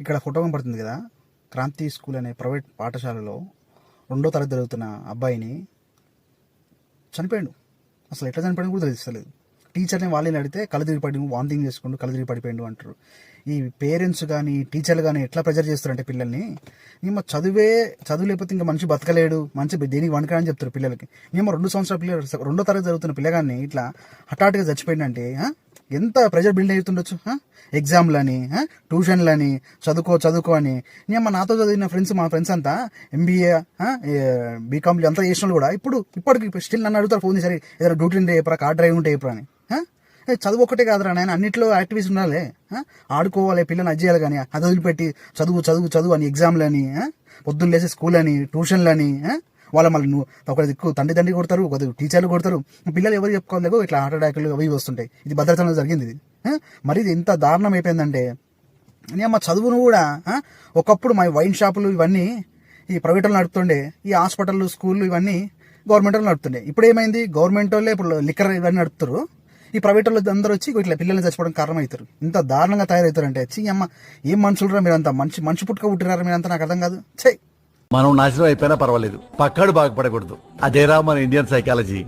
ఇక్కడ ఫోటో కనపడుతుంది కదా, క్రాంతి స్కూల్ అనే ప్రైవేట్ పాఠశాలలో 2వ తరగతి చదువుతున్న అబ్బాయిని చనిపోయాడు. అసలు ఎట్లా చనిపోయాడు కూడా తెలుస్తలేదు. టీచర్ని వాళ్ళని అడిగితే కళ్ళు తిరిగి పడి వాంతింగ్ చేసుకుంటూ కళ్ళు తిరిగి పడిపోయాడు అంటారు. ఈ పేరెంట్స్ కానీ టీచర్లు కానీ ఎట్లా ప్రెజర్ చేస్తారంటే పిల్లల్ని, మేము చదువు లేకపోతే ఇంకా మనిషి బతకలేడు, మంచి దేనికి వనకడని చెప్తారు పిల్లలకి. మేము 2 సంవత్సరాల పిల్లలు 2వ తరగతి చదువుతున్న పిల్లగాన్ని ఇట్లా హఠాత్తుగా చచ్చిపోయిందంటే ఎంత ప్రెజర్ బిల్డ్ అవుతుండొచ్చు. ఎగ్జామ్లని, ట్యూషన్లని, చదువుకో అని. నేను నాతో చదివిన మా ఫ్రెండ్స్ అంతా ఎంబీఏ బీకామ్లు అంతా చేసిన కూడా ఇప్పటికి స్టిల్ నన్ను అడుగుతారు ఫోన్ చేసి, ఏదైనా డ్యూటీ ఉంటే చెప్పరా, కార్ డ్రైవ్ ఉంటే చెప్పరా అని. చదువు ఒక్కటే కాదురా నాయన, అన్నింటిలో యాక్టివిటీస్ ఉండాలి, ఆడుకోవాలి, పిల్లల్ని అజ్జేయాలి. కానీ అది వదిలిపెట్టి చదువు అని ఎగ్జామ్లని, పొద్దున్న లేసే స్కూల్ అని, ట్యూషన్లని, మళ్ళీ నువ్వు ఒక దిక్కు తండ్రి కొడతారు, ఒక దిక్కు టీచర్లు కొడతారు. పిల్లలు ఎవరు చెప్పుకోలేకో ఇట్లా హార్ట్ అటాక్లు అవి వస్తుంటాయి. ఇది భద్రాచలంలో జరిగింది. ఇది మరి ఇది ఎంత దారుణం అయిపోయిందంటే, మా చదువును కూడా ఒకప్పుడు మా వైన్ షాపులు ఇవన్నీ ఈ ప్రైవేట్లో నడుపుతుండే, ఈ హాస్పిటళ్ళు స్కూళ్ళు ఇవన్నీ గవర్నమెంట్లో నడుపుతుండే. ఇప్పుడు ఏమైంది, గవర్నమెంట్ వాళ్ళే ఇప్పుడు లిక్కర్ ఇవన్నీ నడుపుతారు, ఈ ప్రైవేట్ వాళ్ళు అందరూ వచ్చి ఇట్లా పిల్లల్ని చచ్చిపోవడం కారణం అవుతారు. ఇంత దారుణంగా తయారవుతారంటే అమ్మ ఏం మనుషులరా మీరంతా, మనిషి పుట్టుక పుట్టినారా మీరంతా, నాకు అర్థం కాదు. మనం నాశనం అయిపోయినా పర్వాలేదు, పక్కాడు బాగుపడకూడదు. అదేరా మన ఇండియన్ సైకాలజీ.